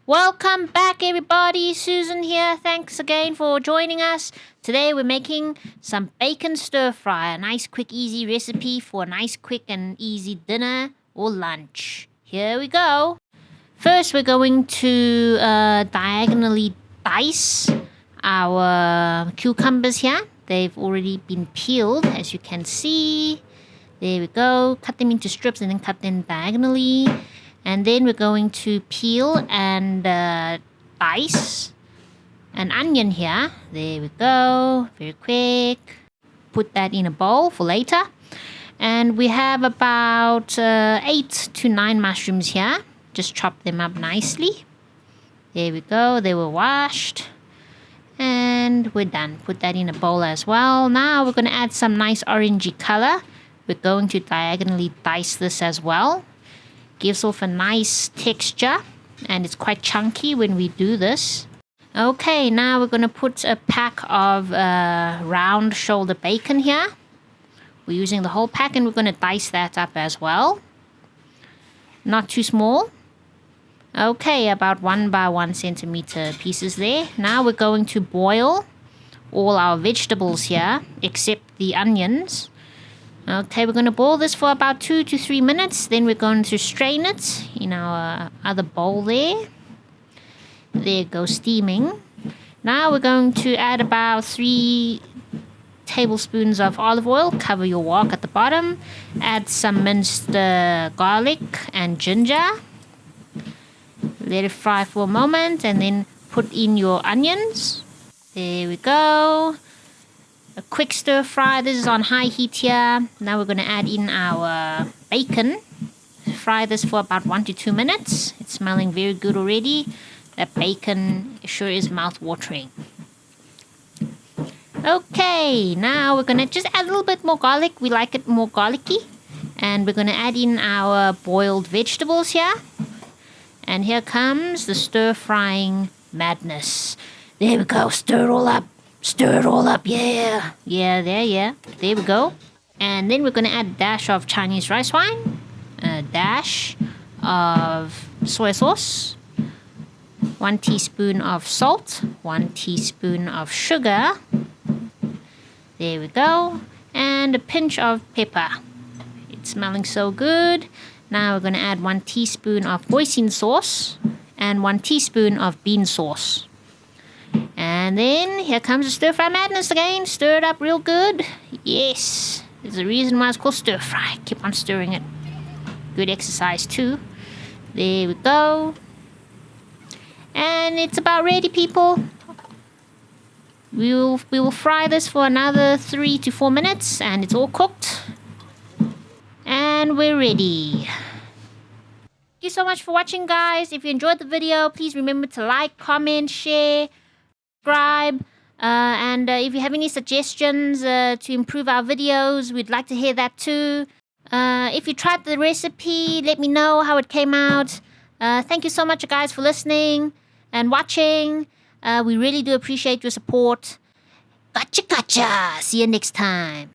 Welcome back, everybody. Susan here. Thanks again for joining us. Today we're making some bacon stir fry, a nice, quick, easy recipe for a nice, quick, and easy dinner or lunch. Here we go. First, we're going to diagonally dice our cucumbers here. They've already been peeled, as you can see. There we go. Cut them into strips and then cut them diagonally. And then we're going to peel and dice an onion here. There we go. Very quick. Put that in a bowl for later. And we have about 8 to 9 mushrooms here. Just chop them up nicely. There we go. They were washed. And we're done. Put that in a bowl as well. Now we're going to add some nice orangey color. We're going to diagonally dice this as well. Gives off a nice texture, and it's quite chunky when we do this. Okay, now we're going to put a pack of round shoulder bacon here. We're using the whole pack, and we're going to dice that up as well. Not too small. Okay, about 1 by 1 centimeter pieces there. Now we're going to boil all our vegetables here, except the onions. Okay, we're going to boil this for about 2 to 3 minutes. Then we're going to strain it in our other bowl there. There it goes, steaming. Now we're going to add about 3 tablespoons of olive oil. Cover your wok at the bottom. Add some minced garlic and ginger. Let it fry for a moment and then put in your onions. There we go. A quick stir fry. This is on high heat here. Now we're going to add in our bacon. Fry this for about 1 to 2 minutes. It's smelling very good already. That bacon sure is mouth-watering. Okay, now we're going to just add a little bit more garlic. We like it more garlicky. And we're going to add in our boiled vegetables here. And here comes the stir-frying madness. There we go. Stir it all up. Stir it all up, yeah. Yeah. There we go. And then we're going to add a dash of Chinese rice wine, a dash of soy sauce, 1 teaspoon of salt, 1 teaspoon of sugar. There we go. And a pinch of pepper. It's smelling so good. Now we're going to add 1 teaspoon of hoisin sauce and 1 teaspoon of bean sauce. And then here comes the stir fry madness again. Stir it up real good. Yes. There's a reason why it's called stir fry. Keep on stirring it. Good exercise too. There we go. And it's about ready, people. We will fry this for another 3 to 4 minutes and it's all cooked. And we're ready. Thank you so much for watching, guys. If you enjoyed the video, please remember to like, comment, share, subscribe, and if you have any suggestions to improve our videos, we'd like to hear that too. If you tried the recipe, let me know how it came out. Thank you so much, guys, for listening and watching. We really do appreciate your support. Gotcha. See you next time.